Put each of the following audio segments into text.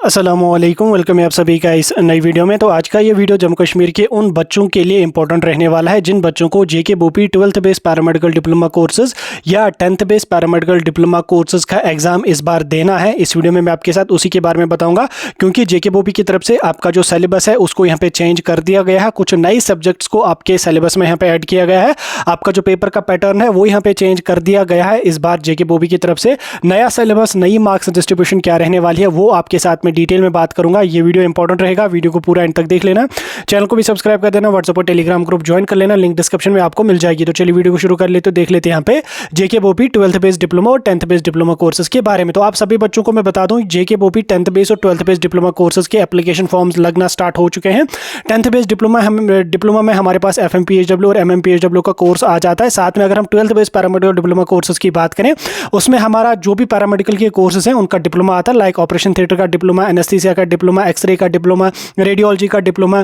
अस्सलामुअलैकुम, वेलकम है आप सभी का इस नई वीडियो में। तो आज का ये वीडियो जम्मू कश्मीर के उन बच्चों के लिए इंपॉर्टेंट रहने वाला है जिन बच्चों को जेके बोपी 12th base paramedical diploma courses या 10th base paramedical diploma courses का एग्जाम इस बार देना है। इस वीडियो में मैं आपके साथ उसी के बारे में बताऊंगा, क्योंकि जेके बोपी की तरफ से आपका जो सिलेबस है उसको यहाँ पे चेंज कर दिया गया है। कुछ नई सब्जेक्ट्स को आपके सिलेबस में यहाँ पे ऐड किया गया है। आपका जो पेपर का पैटर्न है वो यहाँ पे चेंज कर दिया गया है। इस बार जेके बोपी की तरफ से नया सिलेबस, नई मार्क्स डिस्ट्रीब्यूशन क्या रहने वाली है वो आपके साथ में डिटेल में बात करूंगा। ये वीडियो इंपॉर्टेंट रहेगा, वीडियो को पूरा एंड तक देख लेना। चैनल को भी सब्सक्राइब कर देना, व्हाट्सएप और टेलीग्राम ग्रुप ज्वाइन कर लेना, लिंक डिस्क्रिप्शन में आपको मिल जाएगी। तो चलिए वीडियो को शुरू कर लेते हैं। देख लेते हैं यहाँ पे जेके बोपी 12th बेस डिप्लोमा और 10th बेस डिप्लोमा कोर्सेज के बारे में। तो आप सभी बच्चों को मैं बता दूं, जेके बोपी 10th बेस और 12th बेस डिप्लोमा कोर्सेज के एप्लीकेशन फॉर्म्स लगना स्टार्ट हो चुके हैं। 10th बेस डिप्लोमा में हमारे पास FMPHW और MMPHW का कोर्स आ जाता है। साथ में अगर हम 12th base paramedical diploma courses की बात करें, उसमें हमारा जो भी पैरामेडिकल के कोर्सेज हैं उनका डिप्लोमा आता है, लाइक ऑपरेशन थिएटर का डिप्लोमा, एनेस्थीसिया का डिप्लोमा, एक्सरे का डिप्लोमा, रेडियोलॉजी का डिप्लोमा,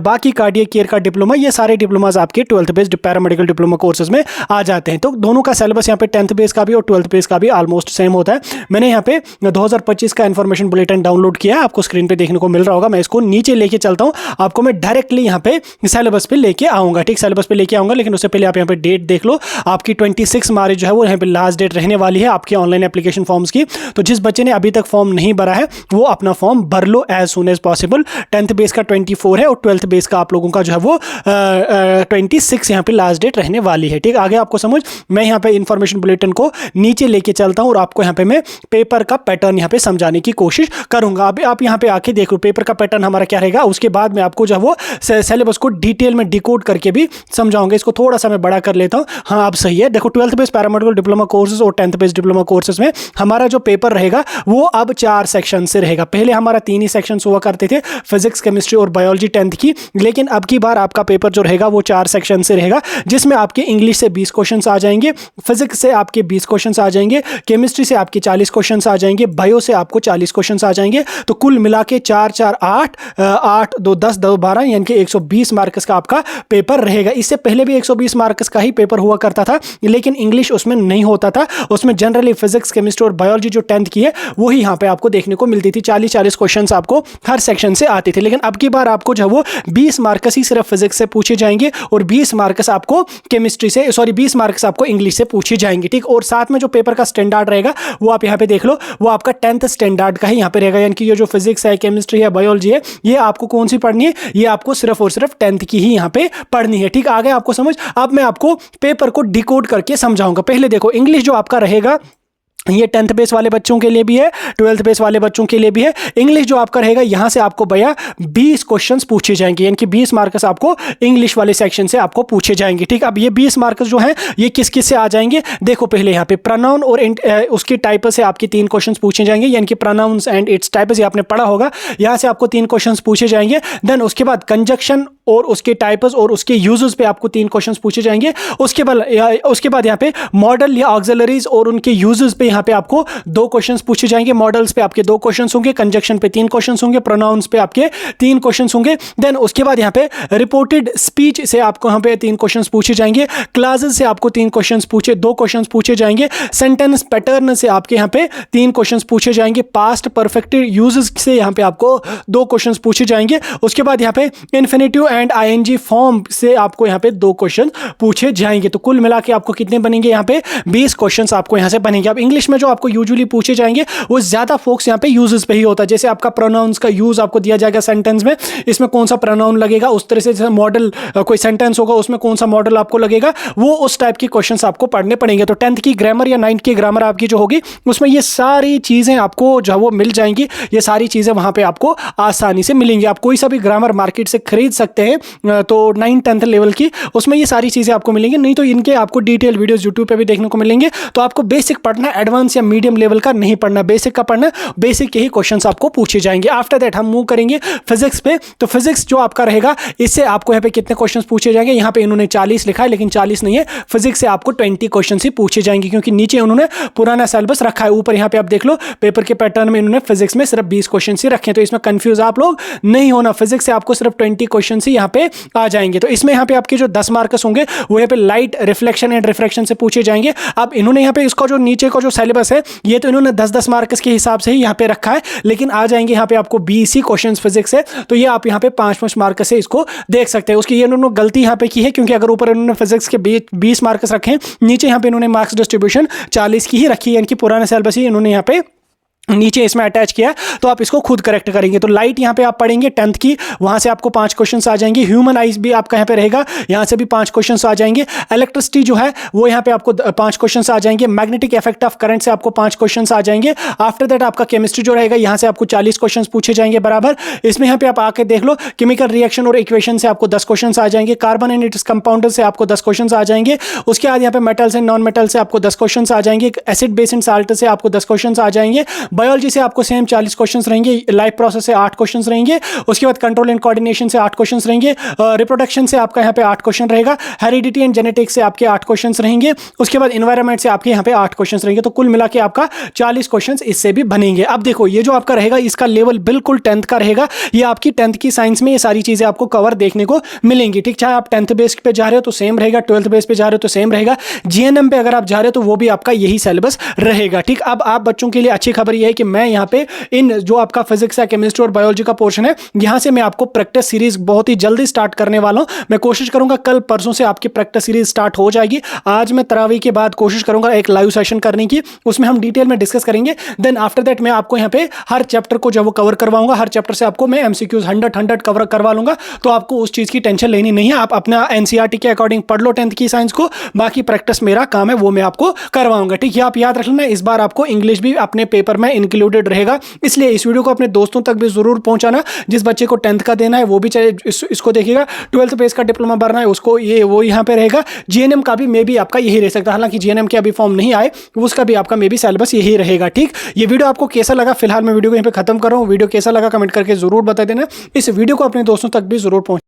बाकी कार्डियक केयर का डिप्लोमा। ये सारे डिप्लोमास आपके 12th base paramedical diploma courses में आ जाते हैं। तो दोनों का सिलेबस यहाँ पे 10th बेस का भी और 12th बेस का भी ऑलमोस्ट सेम होता है। मैंने यहाँ पे 2025 का इन्फॉर्मेशन बुलेटिन डाउनलोड किया है, आपको स्क्रीन पे देखने को मिल रहा होगा। मैं इसको नीचे लेके चलता हूँ, आपको मैं डायरेक्टली यहाँ पे सिलेबस पे लेके आऊंगा। ठीक, सिलेबस पे लेके आऊंगा, लेकिन उससे पहले आप यहाँ पे डेट देख लो। आपकी 26 मार्च जो है वो यहाँ पे लास्ट डेट रहने वाली है आपके ऑनलाइन एप्लीकेशन फॉर्म्स की। तो जिस बच्चे ने अभी तक फॉर्म नहीं भरा है वो अपना फॉर्म भर लो as soon as possible. 10th base का 24 है और 12th बेस का आप लोगों का जो है वो 26 यहाँ पे लास्ट डेट रहने वाली है। ठीक, आगे आपको समझ। मैं यहाँ पे इंफॉर्मेशन बुलेटिन को नीचे लेके चलता हूँ और आपको यहाँ पे मैं पेपर का पैटर्न यहाँ पे समझाने की कोशिश करूंगा। अभी आप यहाँ पे आके देखो पेपर का पैटर्न हमारा क्या रहेगा। उसके बाद मैं आपको जो है वो सिलेबस को डिटेल में डिकोड करके भी समझाऊंगा। इसको थोड़ा सा मैं बड़ा कर लेता हूँ। हाँ, आप सही है। देखो 12th base paramedical diploma courses और 10th बेस डिप्लोमा कोर्सेज में हमारा जो पेपर रहेगा वो अब 4 सेक्शन से रहेगा। पहले हमारा 3 ही सेक्शन हुआ करते थे, फिजिक्स, केमिस्ट्री और बायोलॉजी 10th की, लेकिन अब की बार आपका पेपर जो रहेगा वो 4 सेक्शन से रहेगा, जिसमें आपके इंग्लिश से 20 क्वेश्चंस आ जाएंगे, फिजिक्स से आपके 20 क्वेश्चंस आ जाएंगे, केमिस्ट्री से आपके 40 क्वेश्चंस आ जाएंगे, बायो से आपको 40 क्वेश्चंस आ जाएंगे। तो कुल मिला के 4 4 8 8 2 10 2 12 यानी कि 120 मार्क्स का आपका पेपर रहेगा। इससे पहले भी 120 मार्क्स का ही पेपर हुआ करता था, लेकिन इंग्लिश उसमें नहीं होता था। उसमें जनरली फिजिक्स, केमिस्ट्री और बायोलॉजी जो 10th की है वही यहाँ पे आपको देखने को मिलती थी। 40 क्वेश्चंस आपको हर सेक्शन से आते थे, लेकिन अब की बार आपको जो है वो 20 मार्क्स ही सिर्फ फिजिक्स से पूछे जाएंगे और 20 मार्क्स आपको केमिस्ट्री से, 20 मार्क्स आपको इंग्लिश से पूछे जाएंगे। ठीक, और साथ में जो पेपर का स्टैंडर्ड रहेगा वो आप यहाँ पे देख लो, वो आपका 10th स्टैंडर्ड का ही यहाँ पे रहेगा। यानी कि ये जो फिजिक्स है, केमिस्ट्री है, बायोलॉजी है, ये आपको कौन सी पढ़नी है? ये आपको सिर्फ और सिर्फ 10th की ही यहाँ पे पढ़नी है। ठीक, आगे आपको समझ। अब मैं आपको पेपर को डिकोड करके समझाऊंगा। पहले देखो, इंग्लिश जो आपका रहेगा ये 10th बेस वाले बच्चों के लिए भी है, 12th बेस वाले बच्चों के लिए भी है। इंग्लिश जो आपका रहेगा यहां से आपको भैया 20 क्वेश्चंस पूछे जाएंगे, यानी कि 20 मार्क्स आपको इंग्लिश वाले सेक्शन से आपको पूछे जाएंगे। ठीक, अब ये 20 मार्क्स जो हैं ये किस किस से आ जाएंगे? देखो, पहले यहाँ पे प्रोनाउन और उसके टाइप से आपके 3 क्वेश्चंस पूछे जाएंगे, यानी कि प्रोनाउंस एंड इट्स टाइप्स, ये आपने पढ़ा होगा। यहां से आपको 3 क्वेश्चंस पूछे जाएंगे। देन उसके बाद कंजक्शन और उसके टाइप्स और उसके यूजेस पे आपको 3 क्वेश्चंस पूछे जाएंगे। उसके बाद यहाँ पे मॉडल या ऑक्सिलरीज और उनके यूजेस पे यहाँ पे आपको 2 क्वेश्चंस पूछे जाएंगे। मॉडल्स पे आपके 2 क्वेश्चंस होंगे, कंजक्शन पे 3 क्वेश्चंस होंगे, प्रोनाउंस पे आपके 3 क्वेश्चंस होंगे। देन उसके बाद यहाँ पे रिपोर्टेड स्पीच से आपको यहाँ पे 3 क्वेश्चंस पूछे जाएंगे। क्लासेस से आपको 2 क्वेश्चंस पूछे जाएंगे। सेंटेंस पैटर्न से आपके यहाँ पे 3 क्वेश्चंस पूछे जाएंगे। पास्ट परफेक्ट यूजेस से यहाँ पे आपको 2 क्वेश्चंस पूछे जाएंगे। उसके बाद यहाँ पे इन्फिनेटिव एंड ING फॉर्म से आपको यहाँ पे 2 क्वेश्चन पूछे जाएंगे। तो कुल मिला के आपको कितने बनेंगे? यहाँ पे 20 क्वेश्चंस आपको यहाँ से बनेंगे। अब इंग्लिश में जो आपको यूजुअली पूछे जाएंगे वो ज्यादा फोकस यहाँ पे यूजेस पे ही होता है। जैसे आपका प्रोनाउंस का यूज आपको दिया जाएगा सेंटेंस में, इसमें कौन सा प्रोनाउन लगेगा, उस तरह से जैसे मॉडल कोई सेंटेंस होगा उसमें कौन सा मॉडल आपको लगेगा, वो उस टाइप के क्वेश्चंस आपको पढ़ने पड़ेंगे। तो 10th की ग्रामर या 9th की ग्रामर आपकी जो होगी उसमें ये सारी चीजें आपको जो है वो मिल जाएंगी। ये सारी चीजें वहां पे आपको आसानी से मिलेंगी। आप कोई सा भी ग्रामर मार्केट से खरीद सकते हैं, तो 9th 10th लेवल की उसमें ये सारी चीजें आपको मिलेंगी। नहीं तो इनके आपको डिटेल वीडियोस यूट्यूब पे भी देखने को मिलेंगे। तो आपको बेसिक पढ़ना, एडवांस या मीडियम लेवल का नहीं पढ़ना, बेसिक का पढ़ना। बेसिक के ही क्वेश्चंस आपको पूछे जाएंगे। आफ्टर दैट हम मूव करेंगे फिजिक्स पे। तो फिजिक्स जो आपका रहेगा इससे आपको यहाँ पे कितने क्वेश्चंस पूछे जाएंगे? यहाँ पे इन्होंने 40 लिखा है, लेकिन 40 नहीं है। फिजिक्स से आपको 20 क्वेश्चन ही पूछे जाएंगे, क्योंकि नीचे उन्होंने पुराना सिलेबस रखा है। ऊपर यहाँ पे आप देख लो पेपर के पैटर्न में इन्होंने फिजिक्स में सिर्फ 20 क्वेश्चन ही रखे हैं। तो इसमें कंफ्यूज आप लोग नहीं होना। फिजिक्स से आपको सिर्फ 20 क्वेश्चन ही यहाँ पे आ जाएंगे। तो इसमें यहाँ पे आपके जो 10 मार्क्स होंगे वो यहाँ पे लाइट, रिफ्लेक्शन एंड रिफ्रैक्शन से पूछे जाएंगे। अब इन्होंने यहाँ पे इसका जो नीचे का जो सिलेबस है ये तो इन्होंने 10-10 मार्क्स के हिसाब से ही यहाँ पे रखा है, लेकिन आ जाएंगे यहाँ पे आपको 20 ही क्वेश्चन फिजिक्स है, तो ये आप यहाँ पे 5-5 मार्क से इसको देख सकते हैं। उसकी ये इन्होंने गलती यहाँ पे की है, क्योंकि अगर ऊपर इन्होंने फिजिक्स के 20 मार्क्स रखे हैं, नीचे यहाँ पे इन्होंने मार्क्स डिस्ट्रीब्यूशन 40 की ही रखी है, यानी कि पुराना सिलेबस ही इन्होंने यहाँ पे नीचे इसमें अटैच किया। तो आप इसको खुद करेक्ट करेंगे। तो लाइट यहाँ पे आप पढ़ेंगे 10th की, वहां से आपको 5 क्वेश्चंस आ जाएंगे। ह्यूमन आइज भी आपका यहाँ पे रहेगा, यहाँ से भी 5 क्वेश्चंस आ जाएंगे। इलेक्ट्रिसिटी जो है वो यहाँ पे आपको 5 क्वेश्चंस आ जाएंगे। मैग्नेटिक इफेक्ट ऑफ करंट से आपको 5 क्वेश्चंस आ जाएंगे। आफ्टर दैट आपका केमिस्ट्री जो रहेगा, यहाँ से आपको 40 क्वेश्चन पूछे जाएंगे बराबर। इसमें यहाँ पे आप आके देख लो, केमिकल रिएक्शन और इक्वेशन से आपको 10 क्वेश्चन आ जाएंगे। कार्बन एंड इट्स कंपाउंड से आपको 10 क्वेश्चन आ जाएंगे। उसके बाद यहाँ पे मेटल्स एंड नॉन मेटल से आपको 10 क्वेश्चन आ जाएंगे। एसिड बेस एंड साल्ट से आपको 10 क्वेश्चन आ जाएंगे। बायोलॉजी से आपको 40 क्वेश्चंस रहेंगे। लाइफ प्रोसेस से 8 क्वेश्चंस रहेंगे। उसके बाद कंट्रोल एंड कोऑर्डिनेशन से 8 क्वेश्चंस रहेंगे। रिप्रोडक्शन से आपका यहाँ पे 8 क्वेश्चन रहेगा। हेरिडिटी एंड जेनेटिक्स से आपके 8 क्वेश्चंस रहेंगे। उसके बाद एनवायरनमेंट से आपके यहाँ पे 8 क्वेश्चंस रहेंगे। तो कुल मिला के आपका 40 क्वेश्चंस इससे भी बनेंगे। अब देखो ये जो आपका रहेगा इसका लेवल बिल्कुल 10th का रहेगा। ये आपकी 10th की साइंस में ये सारी चीजें आपको कवर देखने को मिलेंगी। ठीक, चाहे आप 10th बेस पे जा रहे हो तो सेम रहेगा, 12th बेस पे जा रहे हो तो सेम रहेगा, जीएनएम पे अगर आप जा रहे हो तो वो भी आपका यही सिलेबस रहेगा। ठीक, अब आप बच्चों के लिए अच्छी खबर यह है कि मैं यहाँ पे इन जो आपका फिजिक्स या केमिस्ट्री और बायोलॉजी का पोर्शन है, यहां से मैं आपको प्रैक्टिस सीरीज बहुत ही जल्दी स्टार्ट करने वाला हूं। मैं कोशिश करूंगा कल परसों से आपकी प्रैक्टिस सीरीज स्टार्ट हो जाएगी। आज मैं तरावी के बाद कोशिश करूंगा एक लाइव सेशन करने की, उसमें हम डिटेल में डिस्कस करेंगे। देन आफ्टर दैट मैं आपको यहाँ पे हर चैप्टर को जब वो कवर करवाऊंगा, हर चैप्टर से आपको मैं एमसीक्यूज 100 कवर करवा लूंगा। तो आपको उस चीज की टेंशन लेनी नहीं है। आप अपना एनसीईआरटी के अकॉर्डिंग पढ़ लो 10th की साइंस को, बाकी प्रैक्टिस मेरा काम है वो मैं आपको करवाऊंगा। ठीक है, आप याद रख लेना इस बार आपको इंग्लिश भी अपने पेपर में इंक्लूडेड रहेगा, इसलिए इस वीडियो को अपने दोस्तों तक भी जरूर पहुंचाना। जिस बच्चे को 10th का देना है वो भी चाहे इसको देखेगा। 12th बेस का डिप्लोमा भरना है उसको ये वो यहाँ पे रहेगा। जीएनएम का भी मे भी आपका यही रह सकता है, हालांकि जीएनएम के अभी फॉर्म नहीं आए, उसका भी आपका मे भी सिलेबस यही रहेगा। ठीक, ये वीडियो आपको कैसा लगा? फिलहाल मैं वीडियो को यहाँ पे खत्म कर रहा हूँ। वीडियो कैसा लगा कमेंट करके जरूर बता देना। इस वीडियो को अपने दोस्तों तक भी जरूर पहुंचा।